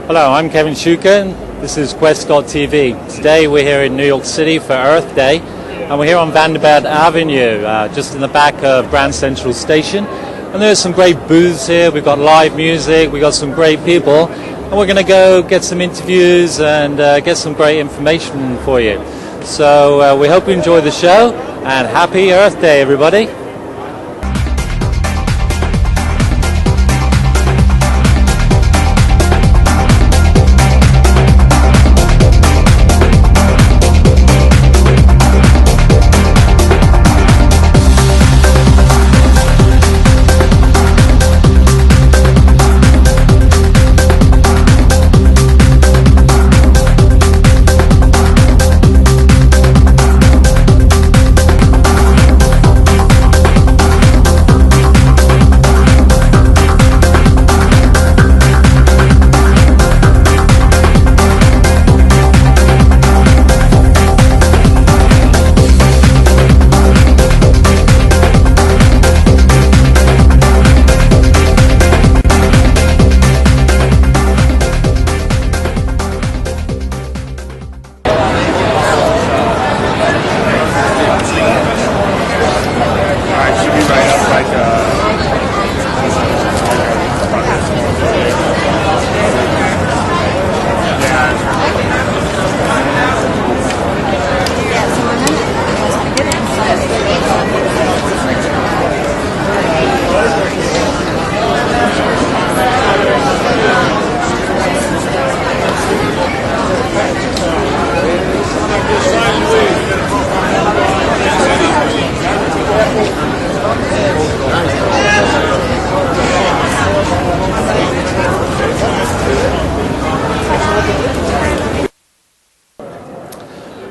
Hello, I'm Kevin Shuken. This is QUEST.TV. Today we're here in New York City for Earth Day, and we're here on Vanderbilt Avenue, just in the back of Grand Central Station. And there's some great booths here. We've got live music, we've got some great people, and we're going to go get some interviews and get some great information for you. So we hope you enjoy the show, and happy Earth Day, everybody.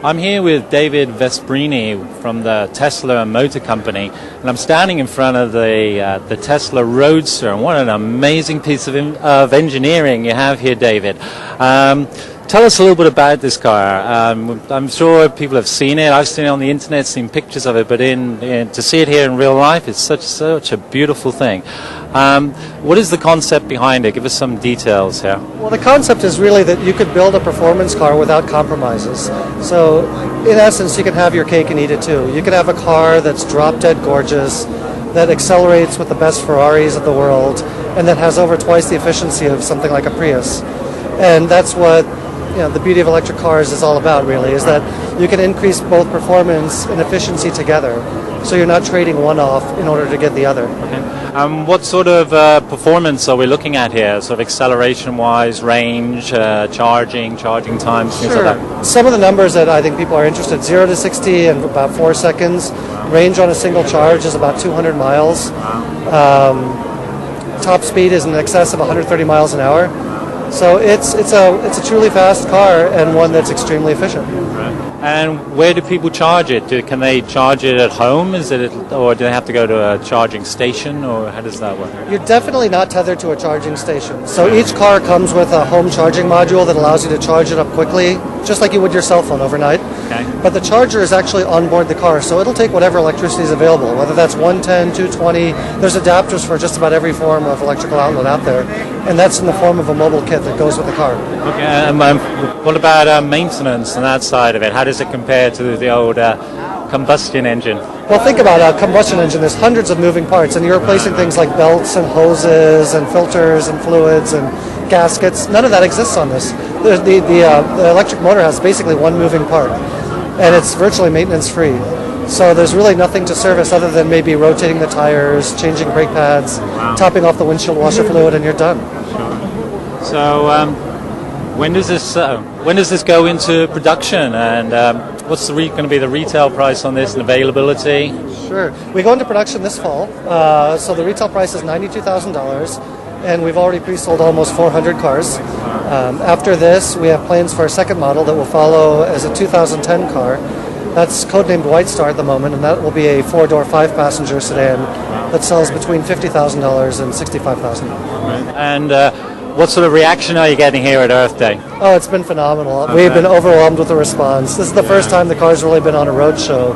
I'm here with David Vesprini from the Tesla Motor Company, and I'm standing in front of the Tesla Roadster. And what an amazing piece of engineering you have here, David. Tell us a little bit about this car. I'm sure people have seen it. I've seen it on the internet, seen pictures of it, but to see it here in real life, it's such a beautiful thing. What is the concept behind it? Give us some details here. Well, the concept is really that you could build a performance car without compromises. So, in essence, you can have your cake and eat it too. You could have a car that's drop-dead gorgeous, that accelerates with the best Ferraris of the world, and that has over twice the efficiency of something like a Prius. And that's what the beauty of electric cars is all about, really, is that you can increase both performance and efficiency together. So you're not trading one off in order to get the other. Okay. What sort of performance are we looking at here? Sort of acceleration-wise, range, charging times, things like that? Some of the numbers that I think people are interested, 0 to 60 in about 4 seconds. Wow. Range on a single charge is about 200 miles. Wow. Top speed is in excess of 130 miles an hour. So it's a truly fast car and one that's extremely efficient. Right. And where do people charge it? Can they charge it at home? Or do they have to go to a charging station, or how does that work? You're definitely not tethered to a charging station. So each car comes with a home charging module that allows you to charge it up quickly, just like you would your cell phone overnight. Okay. But the charger is actually on board the car, so it'll take whatever electricity is available, whether that's 110, 220. There's adapters for just about every form of electrical outlet out there, and that's in the form of a mobile kit that goes with the car. Okay. What about maintenance and that side of it? How does it compare to the old combustion engine? Well, think about a combustion engine. There's hundreds of moving parts, and you're replacing things like belts and hoses and filters and fluids and gaskets. None of that exists on this. The electric motor has basically one moving part, and it's virtually maintenance-free. So there's really nothing to service other than maybe rotating the tires, changing brake pads, topping off the windshield washer fluid, and you're done. Sure. So when does this go into production, and what's going to be the retail price on this and availability? Sure. We go into production this fall, so the retail price is $92,000, and we've already pre-sold almost 400 cars. After this, we have plans for a second model that will follow as a 2010 car. That's codenamed White Star at the moment, and that will be a 4-door, 5-passenger sedan that sells between $50,000 and $65,000. And what sort of reaction are you getting here at Earth Day? Oh, it's been phenomenal. Okay. We've been overwhelmed with the response. This is the first time the car's really been on a road show.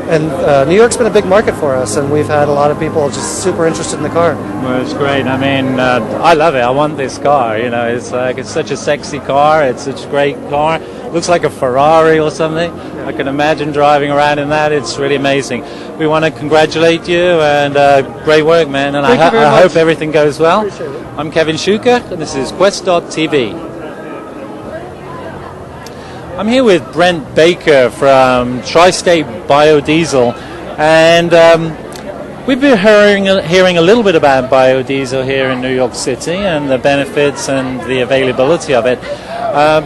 And New York's been a big market for us, and we've had a lot of people just super interested in the car. Well, it's great. I mean, I love it. I want this car. You know, it's such a sexy car. It's such a great car. Looks like a Ferrari or something. I can imagine driving around in that. It's really amazing. We want to congratulate you, and great work, man. And I hope everything goes well. I'm Kevin Schuker, and this is QUEST.TV. I'm here with Brent Baker from Tri-State Biodiesel, and we've been hearing a little bit about biodiesel here in New York City and the benefits and the availability of it.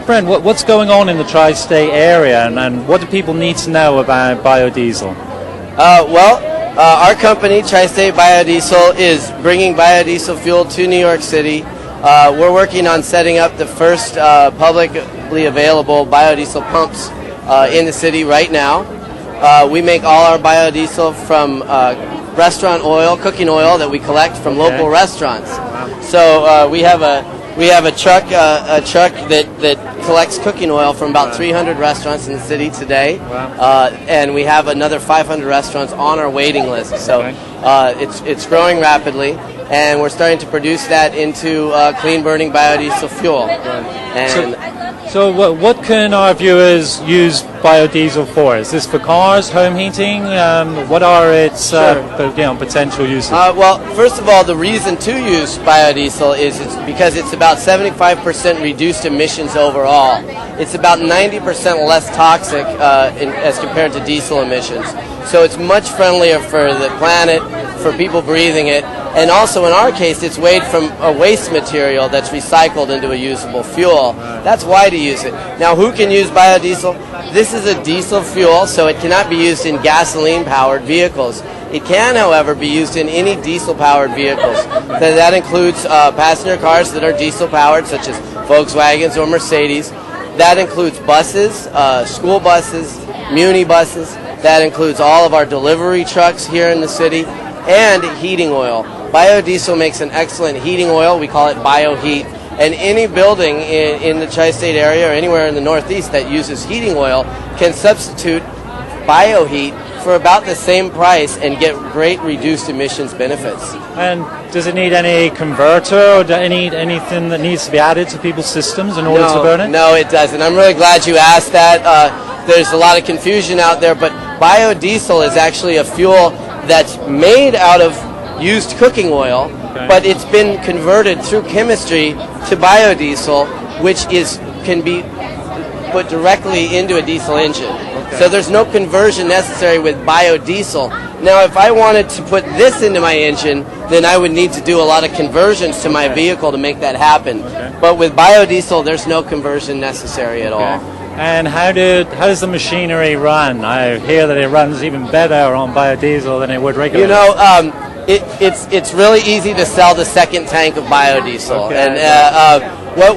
Brent, what's going on in the Tri-State area, and what do people need to know about biodiesel? Our company, Tri-State Biodiesel, is bringing biodiesel fuel to New York City. We're working on setting up the first publicly available biodiesel pumps in the city right now. We make all our biodiesel from restaurant oil, cooking oil that we collect from local restaurants. So we have a truck that collects cooking oil from about 300 restaurants in the city today, and we have another 500 restaurants on our waiting list. So it's growing rapidly, and we're starting to produce that into clean burning biodiesel fuel. And so what can our viewers use biodiesel for? Is this for cars, home heating? What are its potential uses? Well, first of all, the reason to use biodiesel is because it's about 75% reduced emissions overall. It's about 90% less toxic as compared to diesel emissions. So it's much friendlier for the planet, for people breathing it, and also in our case it's made from a waste material that's recycled into a usable fuel. That's why to use it. Now, who can use biodiesel? This is a diesel fuel, so it cannot be used in gasoline-powered vehicles. It can, however, be used in any diesel-powered vehicles. That includes passenger cars that are diesel-powered, such as Volkswagens or Mercedes. That includes buses, school buses, muni buses. That includes all of our delivery trucks here in the city, and heating oil. Biodiesel makes an excellent heating oil. We call it BioHeat. And any building in the Tri-State area or anywhere in the Northeast that uses heating oil can substitute BioHeat for about the same price and get great reduced emissions benefits. And does it need any converter or anything that needs to be added to people's systems in order to burn it? No, it doesn't. I'm really glad you asked that. There's a lot of confusion out there, but biodiesel is actually a fuel that's made out of used cooking oil, but it's been converted through chemistry to biodiesel, which can be put directly into a diesel engine. So there's no conversion necessary with biodiesel. Now, if I wanted to put this into my engine, then I would need to do a lot of conversions to my vehicle to make that happen. But with biodiesel, there's no conversion necessary at all. And how does the machinery run? I hear that it runs even better on biodiesel than it would regularly. You know, it's really easy to sell the second tank of biodiesel. And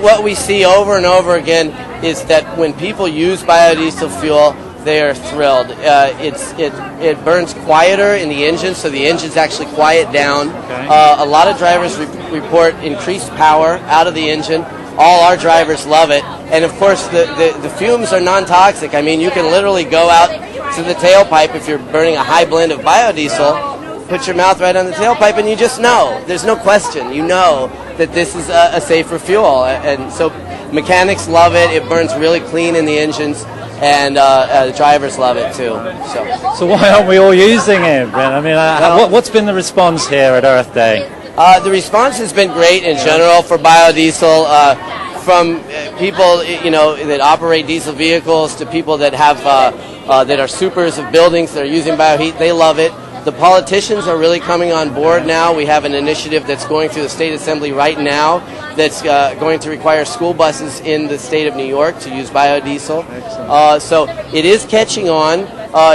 what we see over and over again is that when people use biodiesel fuel, they are thrilled. It burns quieter in the engine, so the engines actually quiet down. A lot of drivers report increased power out of the engine. All our drivers love it. And of course, the fumes are non-toxic. I mean, you can literally go out to the tailpipe if you're burning a high blend of biodiesel, put your mouth right on the tailpipe, and you just know. There's no question. You know that this is a safer fuel. And so mechanics love it. It burns really clean in the engines. And the drivers love it too. So why aren't we all using it, Ben? I mean, what's been the response here at Earthday? The response has been great in general for biodiesel, from people that operate diesel vehicles to people that have that are supers of buildings that are using BioHeat. They love it. The politicians are really coming on board now. We have an initiative that's going through the State Assembly right now that's going to require school buses in the state of New York to use biodiesel. So it is catching on.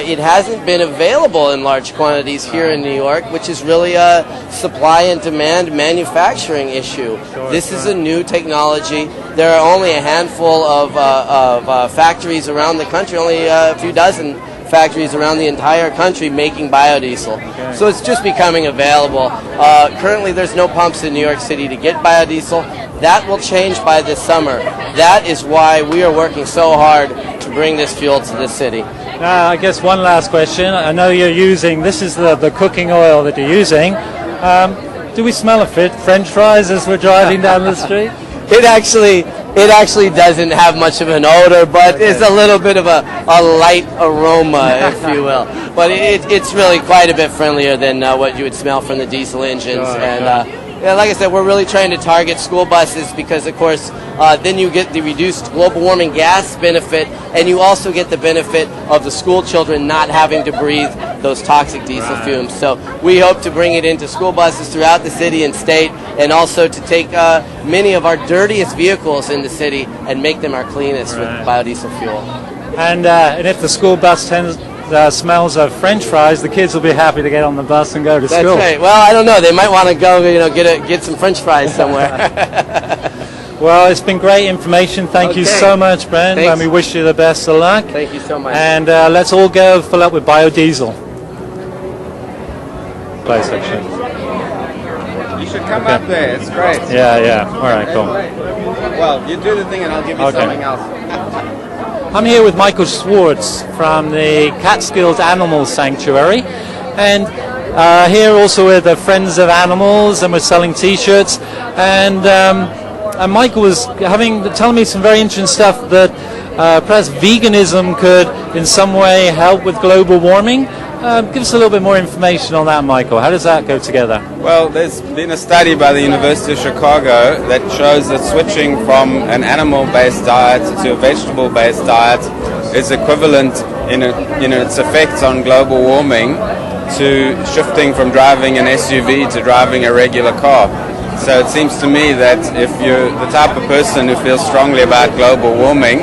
It hasn't been available in large quantities here in New York, which is really a supply and demand manufacturing issue. This is a new technology. There are only a handful of factories around the country, only a few dozen factories around the entire country making biodiesel. Okay. So it's just becoming available. Currently there's no pumps in New York City to get biodiesel. That will change by this summer. That is why we are working so hard to bring this fuel to the city. I guess one last question. I know you're using, this is the cooking oil that you're using. Do we smell a French fries as we're driving down the street? It actually doesn't have much of an odor, but it's a little bit of a light aroma, if you will. But it's really quite a bit friendlier than what you would smell from the diesel engines. Yeah, like I said, we're really trying to target school buses because, of course, then you get the reduced global warming gas benefit, and you also get the benefit of the school children not having to breathe those toxic diesel fumes. So we hope to bring it into school buses throughout the city and state, and also to take many of our dirtiest vehicles in the city and make them our cleanest with biodiesel fuel. And if the school bus smells of French fries, the kids will be happy to get on the bus and go to school. That's right. Well, I don't know. They might want to go, get some French fries somewhere. Well, it's been great information. Thank you so much, Brent. And we wish you the best of luck. Thank you so much. And let's all go fill up with biodiesel. Place section. You should come up there. It's great. Yeah. All right, cool. Well, you do the thing and I'll give you something else. I'm here with Michael Schwartz from the Catskills Animal Sanctuary, and here also with the Friends of Animals, and we're selling T-shirts. And Michael was telling me some very interesting stuff that perhaps veganism could in some way help with global warming. Give us a little bit more information on that, Michael. How does that go together? Well, there's been a study by the University of Chicago that shows that switching from an animal-based diet to a vegetable-based diet is equivalent in its effects on global warming to shifting from driving an SUV to driving a regular car. So it seems to me that if you're the type of person who feels strongly about global warming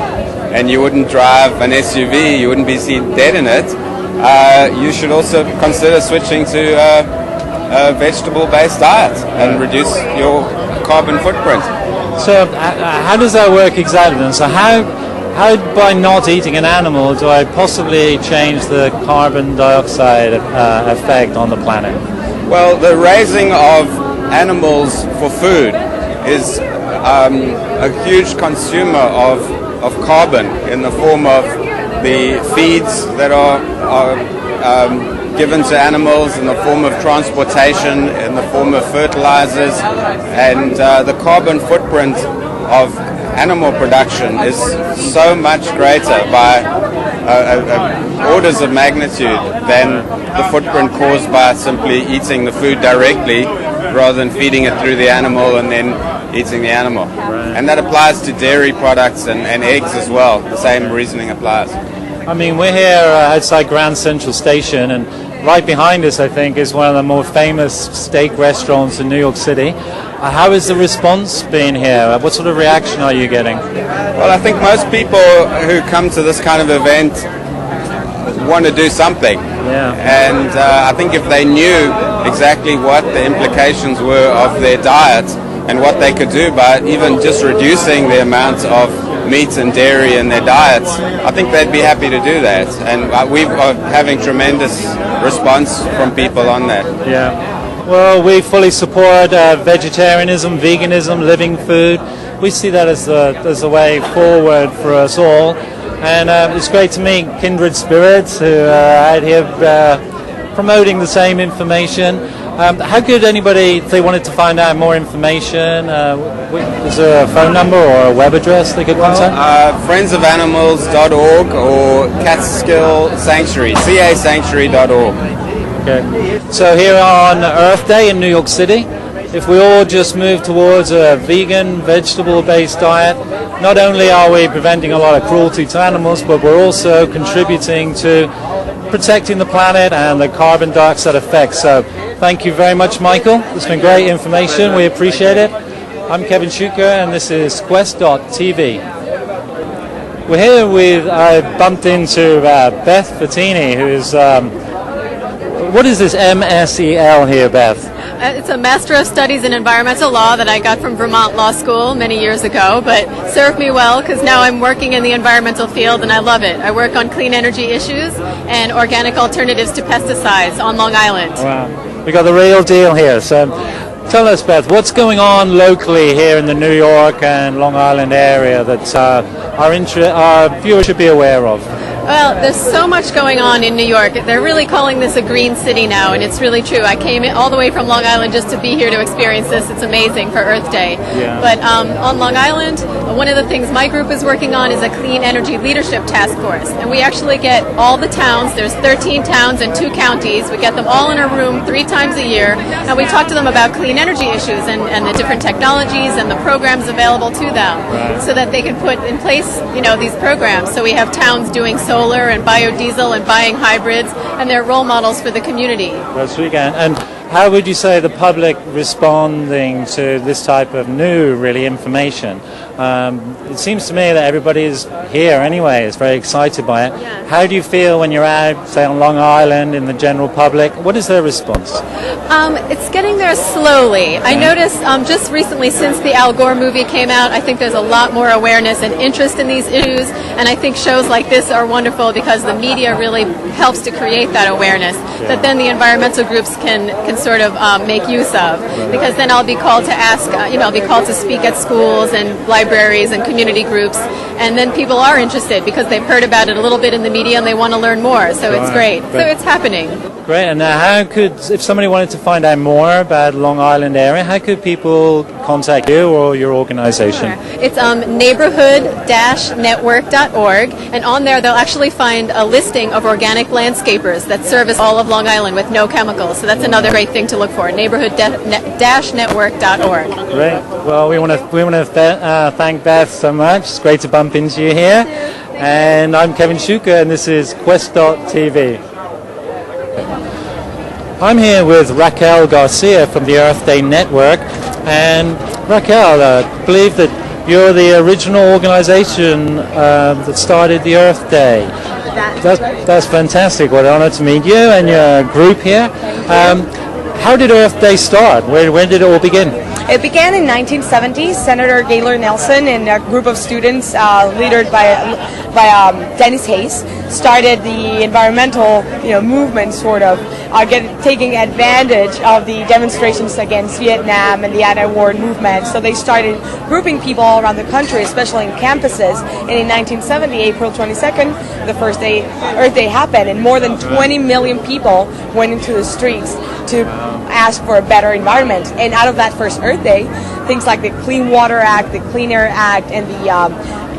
and you wouldn't drive an SUV, you wouldn't be seen dead in it, you should also consider switching to a vegetable-based diet and reduce your carbon footprint. So how does that work exactly then? So how by not eating an animal do I possibly change the carbon dioxide effect on the planet? Well, the raising of animals for food is a huge consumer of carbon in the form of the feeds that are given to animals, in the form of transportation, in the form of fertilizers, and the carbon footprint of animal production is so much greater by orders of magnitude than the footprint caused by simply eating the food directly rather than feeding it through the animal and then eating the animal. And that applies to dairy products and eggs as well. The same reasoning applies. I mean, we're here outside Grand Central Station, and right behind us, I think, is one of the more famous steak restaurants in New York City. How has the response been here? What sort of reaction are you getting? Well, I think most people who come to this kind of event want to do something. Yeah. And I think if they knew exactly what the implications were of their diet and what they could do by even just reducing the amount of meat and dairy in their diets, I think they'd be happy to do that. And we are having tremendous response from people on that. Yeah. Well, we fully support vegetarianism, veganism, living food. We see that as the way forward for us all. And it's great to meet kindred spirits who are out here promoting the same information. How could anybody, if they wanted to find out more information, is there a phone number or a web address they could contact? friendsofAnimals.org or Catskill Sanctuary, casanctuary.org. Okay. So here on Earthday in New York City, if we all just move towards a vegan, vegetable-based diet, not only are we preventing a lot of cruelty to animals, but we're also contributing to protecting the planet and the carbon dioxide effects. So thank you very much, Michael. It's been great information. We appreciate it. I'm Kevin Schuker, and this is QUEST.TV. We're here with, I bumped into Beth Fattini, who is what is this MSEL here, Beth? It's a Master of Studies in Environmental Law that I got from Vermont Law School many years ago, but served me well because now I'm working in the environmental field and I love it. I work on clean energy issues and organic alternatives to pesticides on Long Island. Wow, we got the real deal here. So tell us, Beth, what's going on locally here in the New York and Long Island area that our viewers should be aware of? Well, there's so much going on in New York. They're really calling this a green city now, and it's really true. I came all the way from Long Island just to be here to experience this. It's amazing for Earth Day. Yeah. But on Long Island, one of the things my group is working on is a clean energy leadership task force. And we actually get all the towns, there's 13 towns and 2 counties. We get them all in a room 3 times a year, and we talk to them about clean energy issues and the different technologies and the programs available to them so that they can put in place, these programs. So we have towns doing solar and biodiesel and buying hybrids, and they're role models for the community. That's right. And how would you say the public responding to this type of new, really, information? It seems to me that everybody is here anyway, is very excited by it. Yeah. How do you feel when you're out, say, on Long Island, in the general public? What is their response? It's getting there slowly. I noticed just recently, since the Al Gore movie came out, I think there's a lot more awareness and interest in these issues, and I think shows like this are wonderful because the media really helps to create that awareness that then the environmental groups can sort of make use of. Because then I'll be called to ask, I'll be called to speak at schools and libraries and community groups, and then people are interested because they've heard about it a little bit in the media and they want to learn more. So it's great. So it's happening. Great. And if somebody wanted to find out more about Long Island area, how could people contact you or your organization? Sure. It's neighborhood-network.org, and on there they'll actually find a listing of organic landscapers that service all of Long Island with no chemicals. So that's another great thing to look for, neighborhood-network.org. Great. Well, we want to thank Beth so much. It's great to bump into you here. And I'm Kevin Shuka, and this is QUEST.TV. I'm here with Raquel Garcia from the Earthday Network. And Raquel, I believe that you're the original organization that started the Earth Day. That's fantastic. What an honor to meet you and your group here. How did Earth Day start? When did it all begin? It began in 1970. Senator Gaylord Nelson and a group of students, led by Dennis Hayes, started the environmental movement, sort of taking advantage of the demonstrations against Vietnam and the anti-war movement. So they started grouping people all around the country, especially in campuses. And in 1970, April 22nd, the first day Earth Day happened, and more than 20 million people went into the streets to ask for a better environment. And out of that first Earth Day, things like the Clean Water Act, the Clean Air Act, and the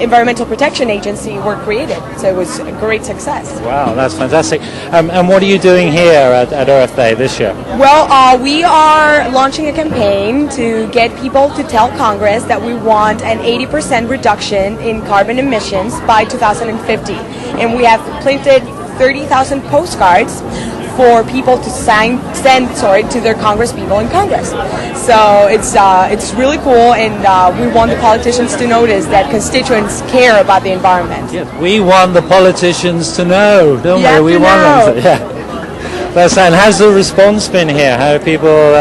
Environmental Protection Agency were created. So it was a great success. Wow, that's fantastic. And what are you doing here at Earth Day this year? Well, we are launching a campaign to get people to tell Congress that we want an 80% reduction in carbon emissions by 2050. And we have printed 30,000 postcards for people to send to their congresspeople in Congress. So it's really cool, and we want the politicians to notice that constituents care about the environment. Yes, we want the politicians to know, don't we? We want them to, yeah. And how's the response been here? How are people,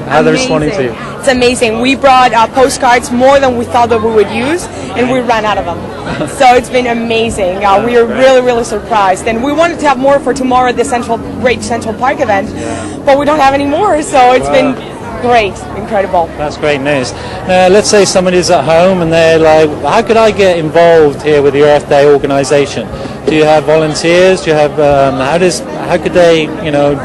how they're responding to you? It's amazing. We brought postcards more than we thought that we would use, and we ran out of them. So it's been amazing. We are really, really surprised. And we wanted to have more for tomorrow at the great Central Park event, but we don't have any more. So it's been great, incredible. That's great news. Now, let's say somebody's at home and they're like, how could I get involved here with the Earth Day organization? Do you have volunteers? Do you have how could they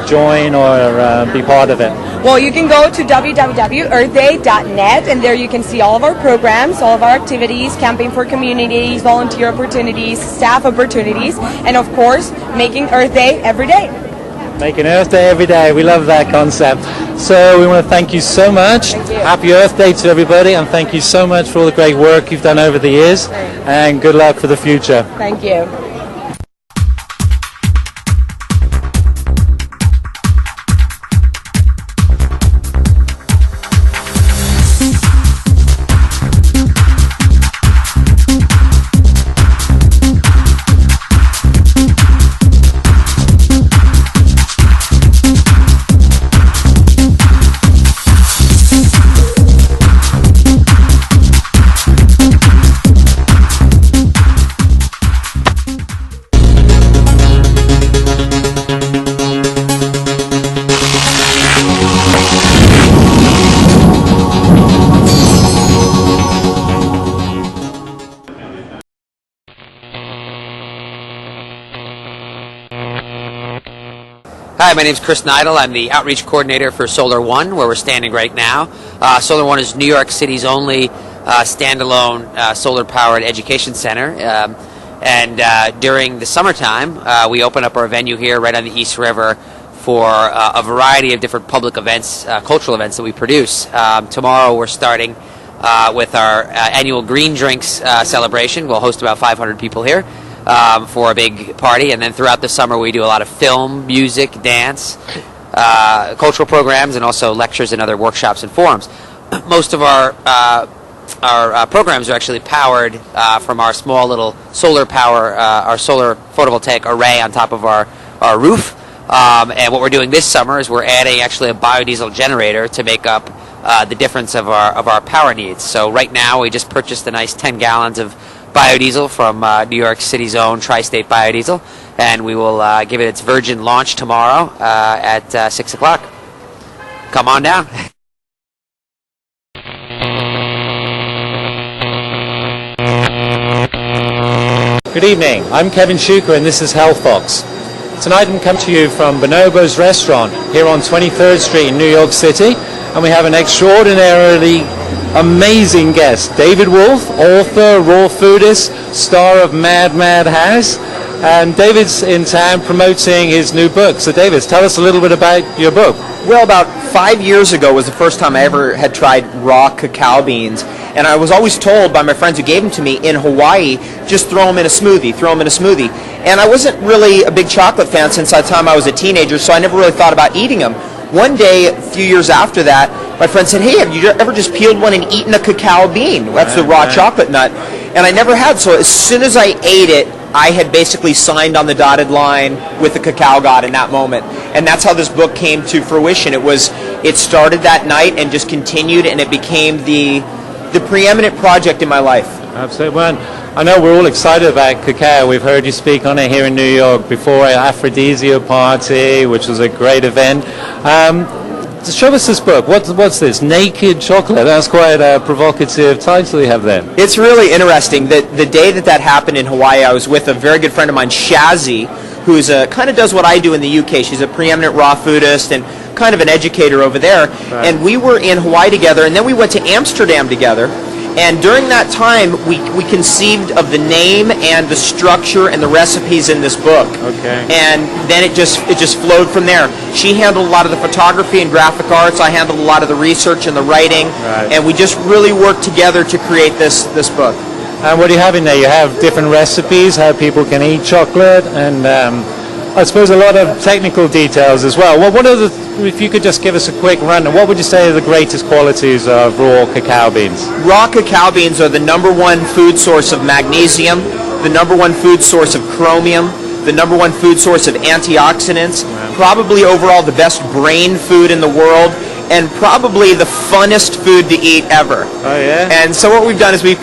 join or be part of it? Well, you can go to www.earthday.net, and there you can see all of our programs, all of our activities, camping for communities, volunteer opportunities, staff opportunities, and of course, making Earth Day every day. Making Earth Day every day. We love that concept. So we want to thank you so much. Happy Earth Day to everybody, and thank you so much for all the great work you've done over the years, and good luck for the future. Thank you. Hi, my name's Chris Neidel. I'm the outreach coordinator for Solar One, where we're standing right now. Solar One is New York City's only standalone solar-powered education center. And during the summertime, we open up our venue here right on the East River for a variety of different public events, cultural events that we produce. Tomorrow we're starting with our annual Green Drinks celebration. We'll host about 500 people here for a big party, and then throughout the summer we do a lot of film, music, dance, cultural programs, and also lectures and other workshops and forums. Most of our programs are actually powered from our small little solar power, our solar photovoltaic array on top of our roof. And what we're doing this summer is we're adding actually a biodiesel generator to make up the difference of our power needs. So right now we just purchased a nice 10 gallons of biodiesel from New York City's own Tri-State Biodiesel, and we will give it its virgin launch tomorrow at 6 o'clock. Come on down. Good evening, I'm Kevin Shuker and this is Healthbox. Tonight I'm coming to you from Bonobo's Restaurant here on 23rd Street in New York City, and we have an extraordinarily amazing guest, David Wolf, author, raw foodist, star of Mad Mad House, and David's in town promoting his new book. So David, tell us a little bit about your book. Well, about 5 years ago was the first time I ever had tried raw cacao beans, and I was always told by my friends who gave them to me in Hawaii, just throw them in a smoothie, throw them in a smoothie. And I wasn't really a big chocolate fan since the time I was a teenager, so I never really thought about eating them. One day, a few years after that, my friend said, hey, have you ever just peeled one and eaten a cacao bean? That's the raw chocolate nut. And I never had, so as soon as I ate it, I had basically signed on the dotted line with the cacao god in that moment. And that's how this book came to fruition. It started that night and just continued, and it became the preeminent project in my life. Absolutely. Well, I know we're all excited about cacao. We've heard you speak on it here in New York before our Aphrodisia party, which was a great event. Show us this book. What's this? Naked Chocolate. That's quite a provocative title you have there. It's really interesting that the day that happened in Hawaii, I was with a very good friend of mine, Shazzy, who's kind of does what I do in the UK. She's a preeminent raw foodist and kind of an educator over there. Right. And we were in Hawaii together, and then we went to Amsterdam together. And during that time, we conceived of the name and the structure and the recipes in this book. Okay. And then it just flowed from there. She handled a lot of the photography and graphic arts. I handled a lot of the research and the writing. Right. And we just really worked together to create this book. And what do you have in there? You have different recipes, how people can eat chocolate, and I suppose a lot of technical details as well. Well, if you could just give us a quick run, what would you say are the greatest qualities of raw cacao beans? Raw cacao beans are the #1 food source of magnesium, the #1 food source of chromium, the #1 food source of antioxidants, probably overall the best brain food in the world, and probably the funnest food to eat ever. Oh, yeah? And so what we've done is we've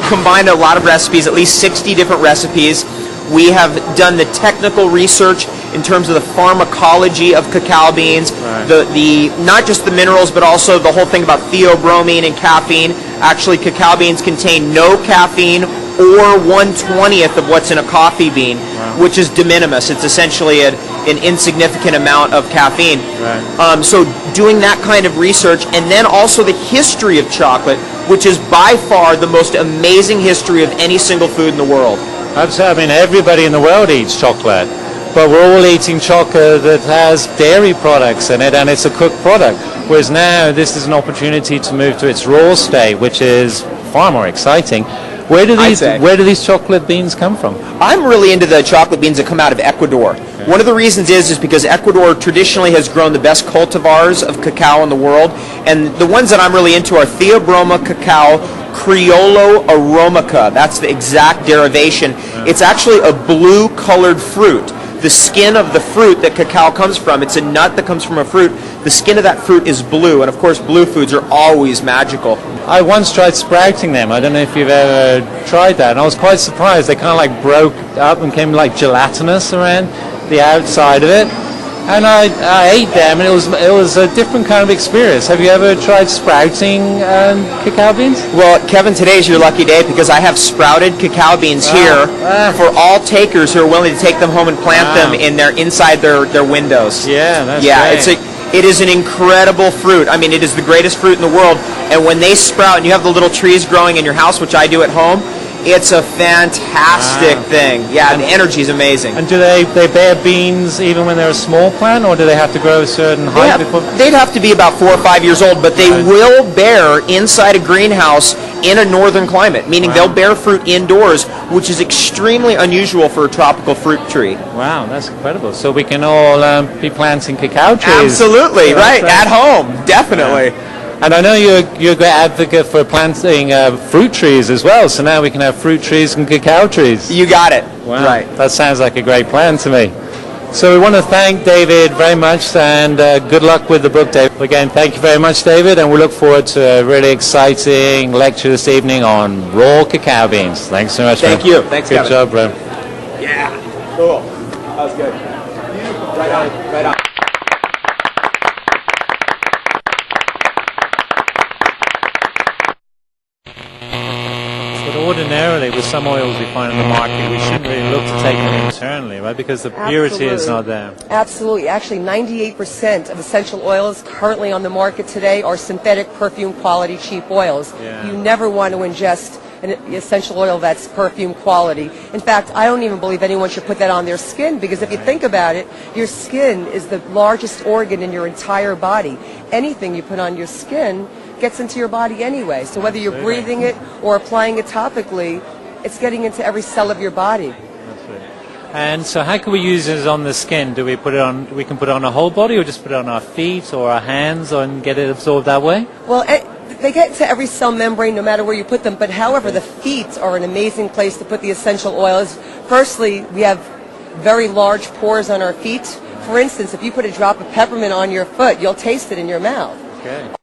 combined a lot of recipes, at least 60 different recipes. We have done the technical research in terms of the pharmacology of cacao beans, the not just the minerals, but also the whole thing about theobromine and caffeine. Actually, cacao beans contain no caffeine or 1/20th of what's in a coffee bean, which is de minimis. It's essentially an insignificant amount of caffeine. Right. So doing that kind of research, and then also the history of chocolate, which is by far the most amazing history of any single food in the world. I mean, everybody in the world eats chocolate, but we're all eating chocolate that has dairy products in it, and it's a cooked product. Whereas now, this is an opportunity to move to its raw state, which is far more exciting. Where do these chocolate beans come from? I'm really into the chocolate beans that come out of Ecuador. Okay. One of the reasons is because Ecuador traditionally has grown the best cultivars of cacao in the world, and the ones that I'm really into are Theobroma cacao, Criollo aromaca. That's the exact derivation. It's actually a blue-colored fruit. The skin of the fruit that cacao comes from, it's a nut that comes from a fruit. The skin of that fruit is blue, and of course blue foods are always magical. I once tried sprouting them. I don't know if you've ever tried that, and I was quite surprised. They kind of like broke up and came like gelatinous around the outside of it. And I ate them, and it was a different kind of experience. Have you ever tried sprouting cacao beans? Well, Kevin, today's your lucky day because I have sprouted cacao beans here for all takers who are willing to take them home and plant them inside their windows. Yeah, that's great. great. It is an incredible fruit. I mean, it is the greatest fruit in the world. And when they sprout and you have the little trees growing in your house, which I do at home, it's a fantastic thing. Yeah, and the energy is amazing. And do they bear beans even when they're a small plant, or do they have to grow a certain height before? They'd have to be about 4 or 5 years old, but they will bear inside a greenhouse in a northern climate, meaning they'll bear fruit indoors, which is extremely unusual for a tropical fruit tree. Wow, that's incredible. So we can all be planting cacao trees. Absolutely, right, at home, definitely. Yeah. And I know you're a great advocate for planting fruit trees as well, so now we can have fruit trees and cacao trees. You got it. Wow. Right. That sounds like a great plan to me. So we want to thank David very much, and good luck with the book, David. Again, thank you very much, David, and we look forward to a really exciting lecture this evening on raw cacao beans. Thanks so much, Thank you. Thanks, Good Kevin. job, bro. Yeah. Cool. That was good. Right on. Right on. Ordinarily, with some oils we find in the market, we shouldn't really look to take them internally, right? Because the purity is not there. Absolutely. Actually, 98% of essential oils currently on the market today are synthetic perfume quality cheap oils. Yeah. You never want to ingest an essential oil that's perfume quality. In fact, I don't even believe anyone should put that on their skin, because if you think about it, your skin is the largest organ in your entire body. Anything you put on your skin gets into your body anyway. So whether you're breathing it or applying it topically, it's getting into every cell of your body. That's right. And so how can we use this on the skin? Do we put it on, we can put it on our whole body, or just put it on our feet or our hands and get it absorbed that way? Well, they get to every cell membrane no matter where you put them, but however, the feet are an amazing place to put the essential oils. Firstly, we have very large pores on our feet. For instance, if you put a drop of peppermint on your foot, you'll taste it in your mouth. Okay.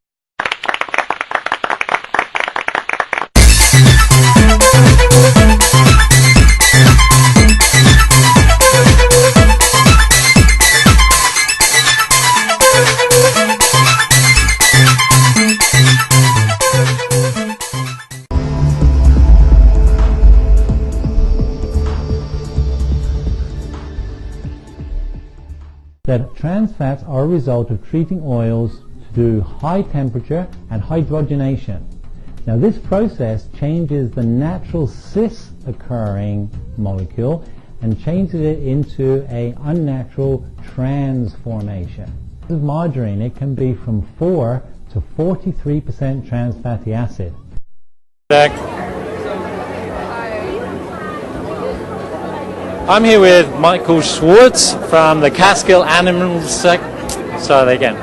That trans fats are a result of treating oils to do high temperature and hydrogenation. Now this process changes the natural cis occurring molecule and changes it into an unnatural trans formation. With margarine, it can be from 4 to 43% trans fatty acid. I'm here with Michael Schwartz from the Catskill Animal Sorry again.